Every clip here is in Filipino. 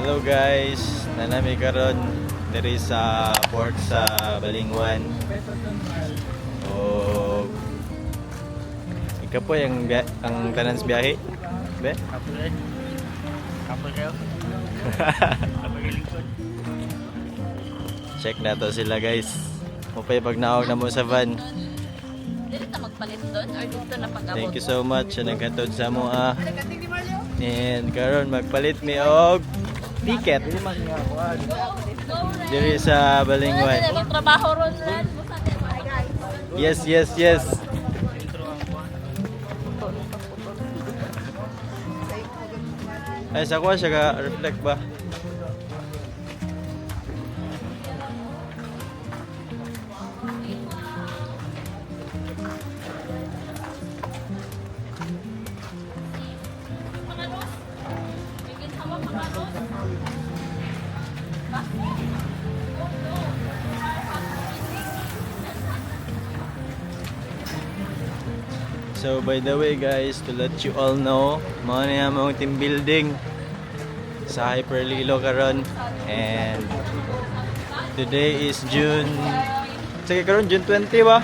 Hello guys, nanami karon diri sa port sa Balingwan. O ikaw po ang tanan sa biyahe. Be? Kapul kayo. Kapul lingkod. Check na to sila guys. Mupay pag naog na mo sa van. Dito na magpalit doon or dito na pag-abot? Thank you so much sa naghatod sa mo And karon magpalit mi og ticket diri sa Balingwan. Trabaho ron ran. Yes. Ay, sa kuha siya ka-reflect ba? So by the way guys, to let you all know, mao ni among team building sa Hyperlilo karon, and today is June. Sige karon June 20 ba?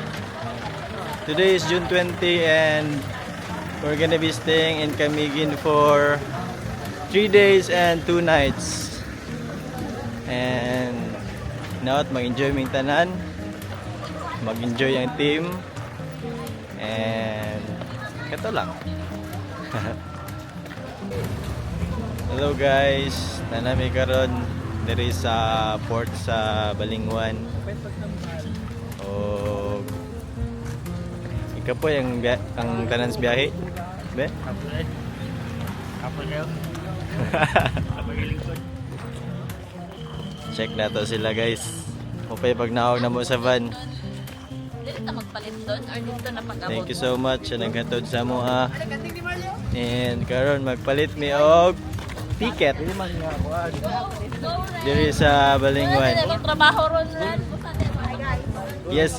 Today is June 20 and we're gonna be staying in Camiguin for 3 days and 2 nights. And now mag-enjoy ming tanan. Mag-enjoy ang team. And ito lang. Hello guys, nanami karon diri sa port sa Balingwan. O ikaw po ang tanan sa biyahe. Be? Kapul kayo. Kapul lingkod. Check na to sila guys. Mupay pag naog na mo sa van. Dito na magpalit doon or dito na pag-abot? Thank you so much sa naghatod sa mo And karon magpalit mi og ticket diri sa Balingwan. Trabaho ron ran. Yes.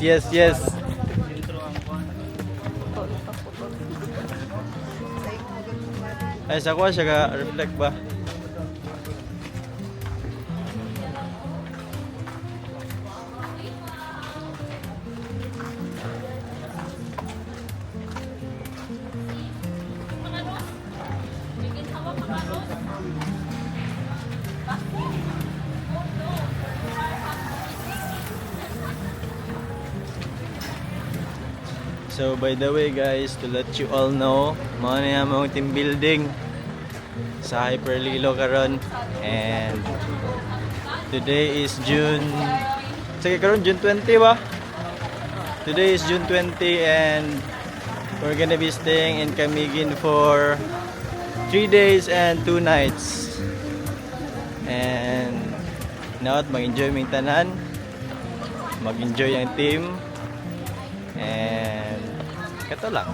Ay, sa kuha siya ka-reflect ba? So by the way guys, to let you all know, mao ni among team building sa Hyperlilo karon, and today is June. Sige karon June 20 ba? Today is June 20 and we're gonna be staying in Camiguin for 3 days and 2 nights. And now mag-enjoy ming tanan. Mag-enjoy ang team. And ito lang.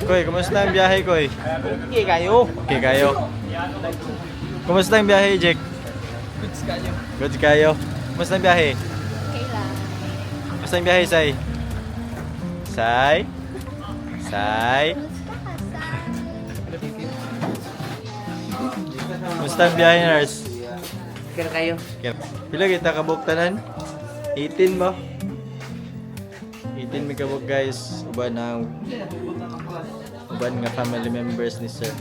Koy, kumusta ang biyahe, Koy? Okay kayo. Okay kayo. Kumusta ang biyahe, Jake? Goods kayo. Good kayo. Kumusta ang biyahe? Okay lang. Kumusta ang biyahe, Sai? Sai? Kumusta ang biyahe, nurse? Kaya kayo. Pila kita kabuktanan? 18 ba? 18 may kabuk guys. Uban nga family members ni sir.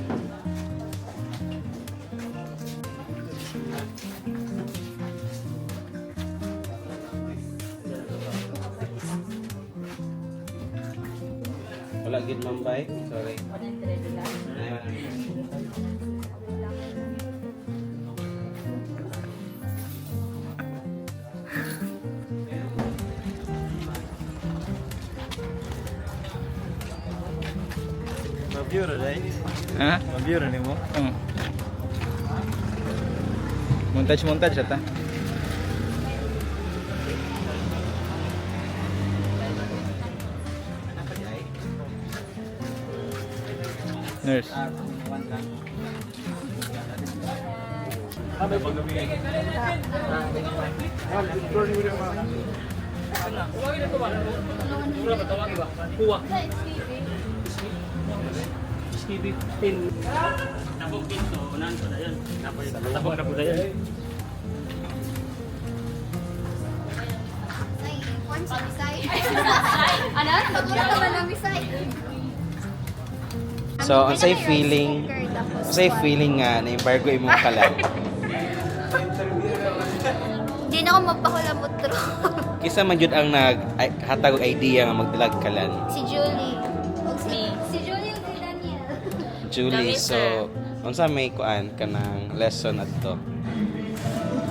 Wala gid mambay. Sorry. Mabiyur rin. Ha? Mabiyur rin mo. Montage ata. Nurse. Nabukit to, unan pa dayon. Tabok na po na yan. So, ang say feeling nga na embargo imong kalan. Hindi na ako magpakulamot tro. Kisa man jud ang hatag og idea nga magdalag kalan. Si Julie. Me. Si Julie ug si Daniel. Julie, Kami, so unsa may kuan kanang lesson adto?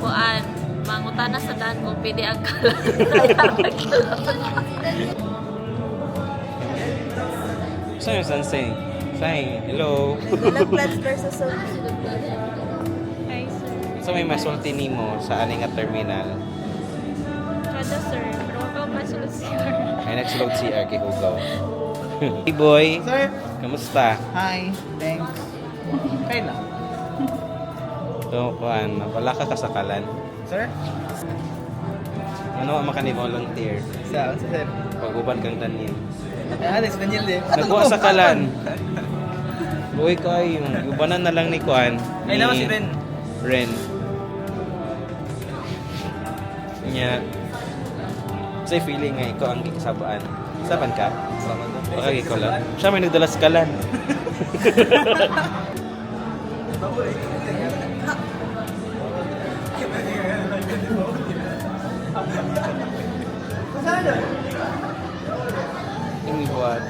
Kuan, mangutana sa daan kung pwede ang kalan. Saan yung sensei? Say, hello. Ilang plans versus Hi, sir. So may masulti nimo sa ani nga terminal. Kada, sir. Pero wag ako masulot siya. Ay nagsulod si kay Hugaw. Hey boy, Sir, kamusta? hi, thanks. Okay lang. So kuan, wala ka kasakalan. Sir? Ano ang makani volunteer? Sa sir. Pag-uban kang tanin. Alex, Daniel din. Nagkuha sa kalan. Uy kayo, ubanan na lang ni kuan. Ay, naman si Ren. Ren. Nya. Say feeling nga ikaw ang kikasabaan. Saban ka? Baka ikaw lang. Siya may nagdala sa kalan. Ini buat.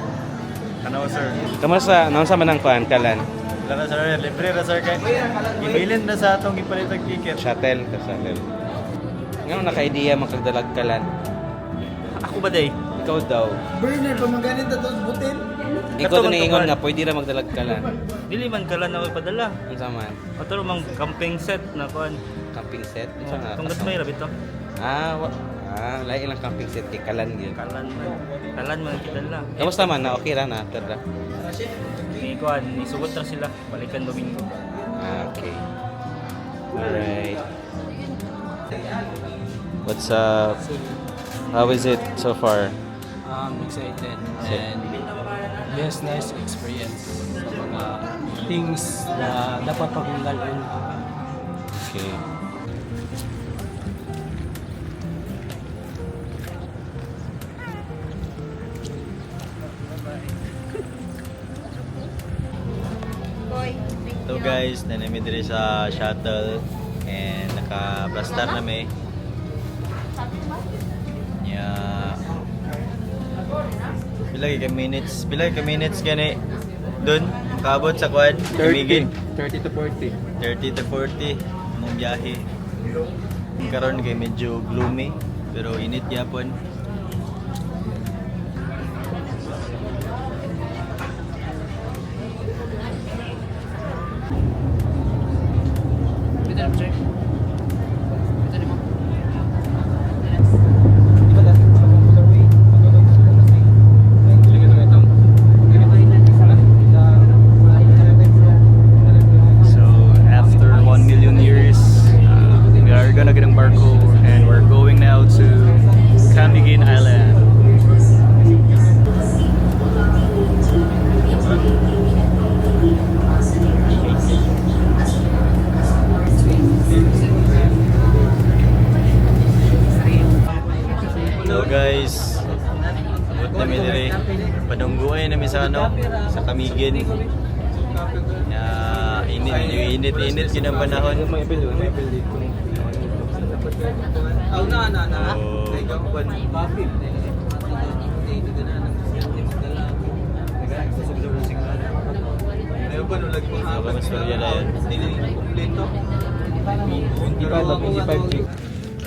Ano sir? Kamusta? Naunsa man ang kuan kalan? Wala sir, libre na sir kay. Ibilin na sa atong gipalit og ticket. Shuttle ka shuttle. Ngano naka-idea makagdalag kalan? Ako ba day? Ikaw daw. Bernard, pamaganit na ito butin. Ikaw din ingon nga pwede ra magdalag kalan. Dili man kalan na padala. Unsa man? Paturo mang camping set na kuan. Camping set? Unsa nga? Kung gat may rabi to. Lain lang camping set kay kalan gyud. Kalan man kita lang. Kamusta man na okay ra na after ra? Ni kuan, isugot na sila balikan Domingo. Okay. Alright. What's up? How is it so far? I'm excited and yes, nice experience sa mga things na dapat pagunggalin. Okay. So guys, nanami diri sa shuttle and naka-blastar na may. Yeah. Pila ka minutes gani dun kaabot sa kuan? Imigin. 30 to 40. 30 to 40 mong biyahe. Karon kay medyo gloomy pero init gyapon. So after 1 million years, we are gonna get embargo and we're going now to Camiguin Island. So guys, abot na mi diri. Padungguay na mi sa sa Camiguin. Init yun ang panahon. So, kamas storya na yun.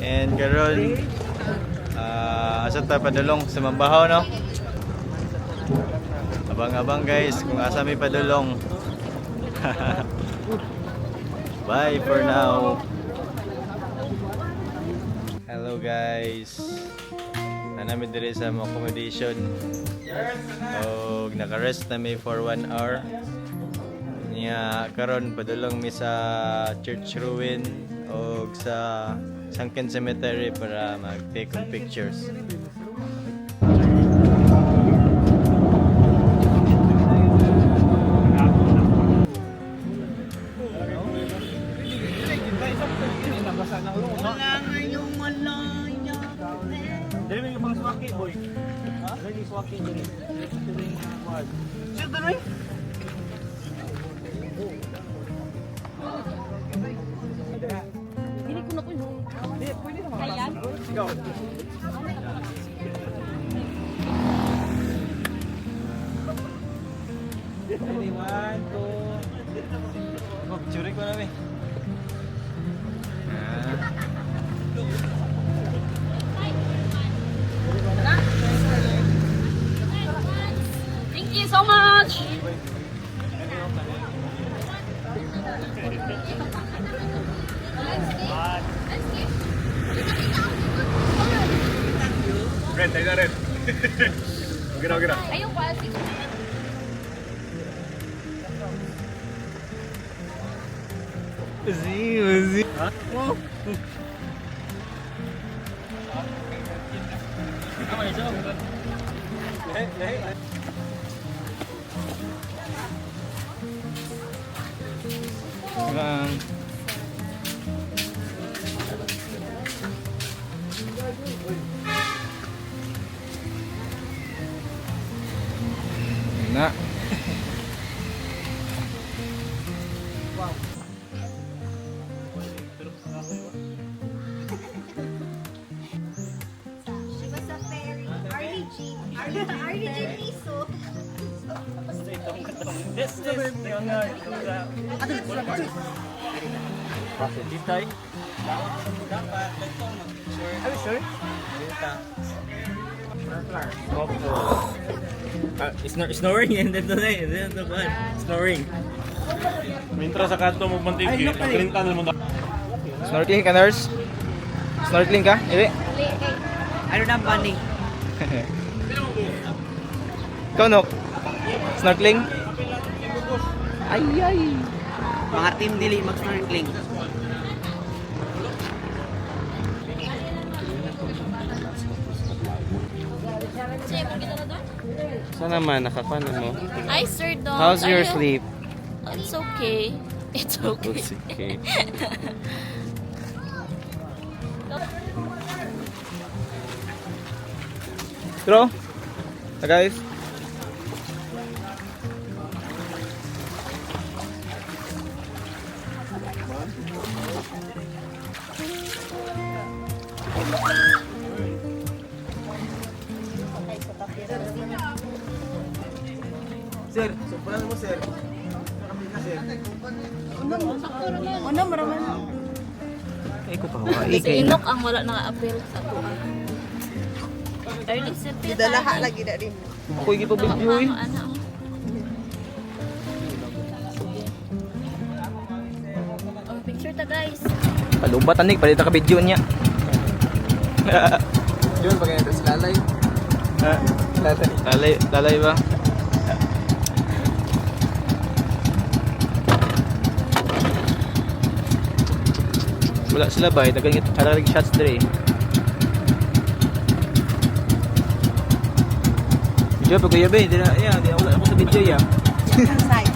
And karon, asa tayo padulong sa Mambahaw, no? Abang-abang guys, kung asa may padulong. Bye for now. Hello guys. Nanami diri sa mga accommodation. Og naka-rest na mi for 1 hour. Nya karon padulong mi sa church ruin og sa Sunken Cemetery para mag-take of pictures. Curi ko namin. Thank you so much! Ayun pa, Bang. Na. She was a fairy. RDG Miso. Snoring and then snoring. Mintra sa kanto mo mantigil, pagkrintan mo na. Snorkeling ka, nurse? Snorkeling ka? Hindi. Ano na bunny? Ikaw, Nok? Snorkeling? Ay, ay. Mga team dili mag-snorkeling. Sana naman, nakakana mo. Hi, Sir Don. How's your Ayun. sleep? It's okay. It's okay. It's okay. Bro? Hi, guys. Sir, sobrang mo sir. Ano, maraman. Ay, ko pa. Si Inok ang wala naka-appeal sa tuwa. Early September. Dalaha lagi na rin. Ako yung ipabidyo eh. Oh, picture ta guys. Palubat anik, palita ka video niya. Yun, pag ganito si Lalay. Lalay, lalay ba? Wala sila ba? Naging shots dire. Video pa kuya ba? Hindi na, wala ako sa video ya. Side.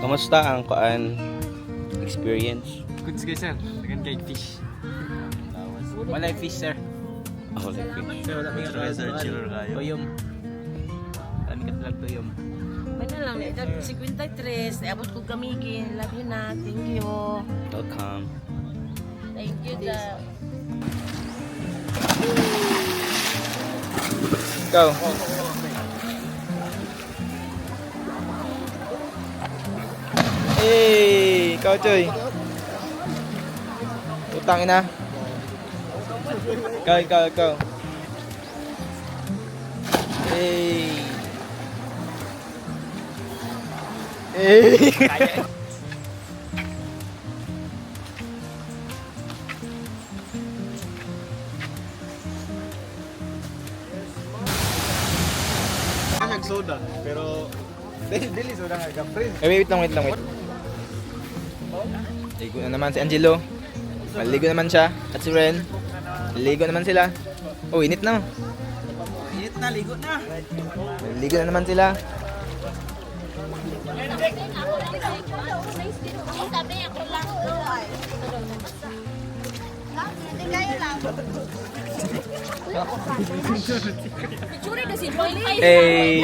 Kamusta ang kuan experience? Goods guys sir, dagan kay fish. Wala fish sir. Ako like fish. Sir, wala mga kayo sir, chiller kayo. Tuyom. Ano ka talag tuyom? May na lang, edad 53, abot ko gamigin. Love you na, thank you. Welcome. Thank you, da. Ikaw. Hey, ikaw Choy. Utang ina. Ikaw. Hey. Hey. Soda, pero dili soda nga kapre. Wait lang. Ligo na naman si Angelo. Maligo naman siya. At si Ren. Ligo naman sila. Oh, init na. Init na, ligo na. Ligo na naman sila. Sabi ako lang. Hindi kayo lang. Picture na si Joy. Hey.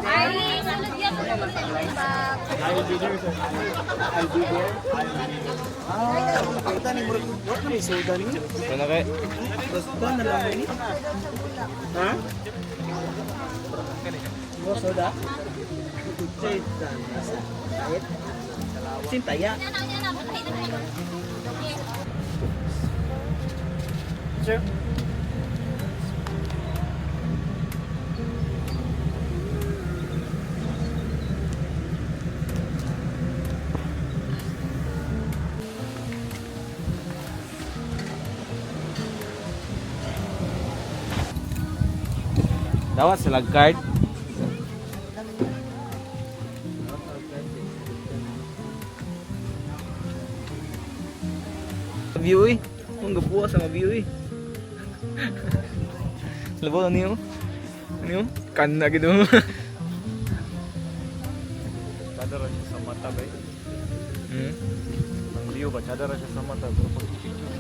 Ay, nalagyan ko naman sa iba. Ano kay? Sintaya. Sir. Dawat sa lagcard. View eh. Ang gapuha sa view eh. Labo ano yun? Ano yun? Kan na gitu. Cadara siya sa mata ba? Hmm? Ang liyo ba? Cadara siya sa mata. Pero pag picture.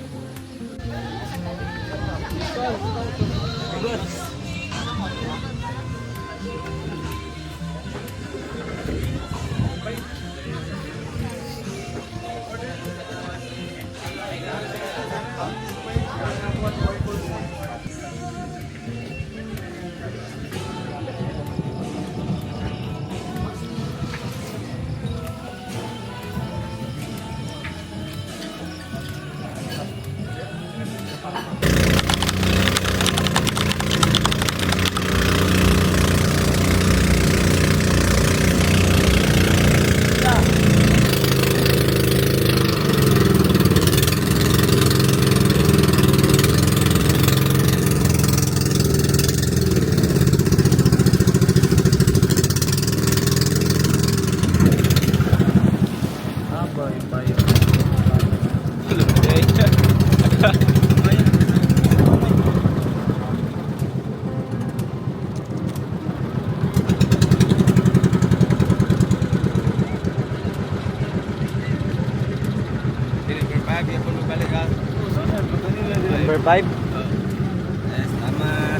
Number 5. Yes, tama.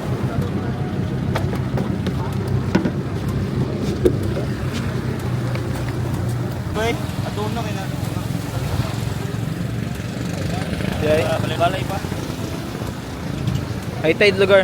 Bay, adun na kaya na. Balay pa. High tide lugar.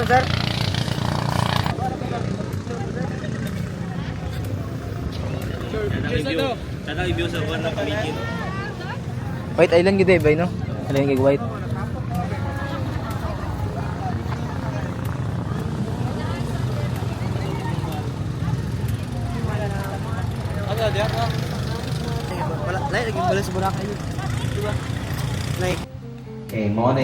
sir. Kada i-view sa buwan ng kamigin. White Island gid bay no? Ano yung white? Ano, diyan ka? Wala, lagi balik sa Boracay. Diba? Like Okay, mo na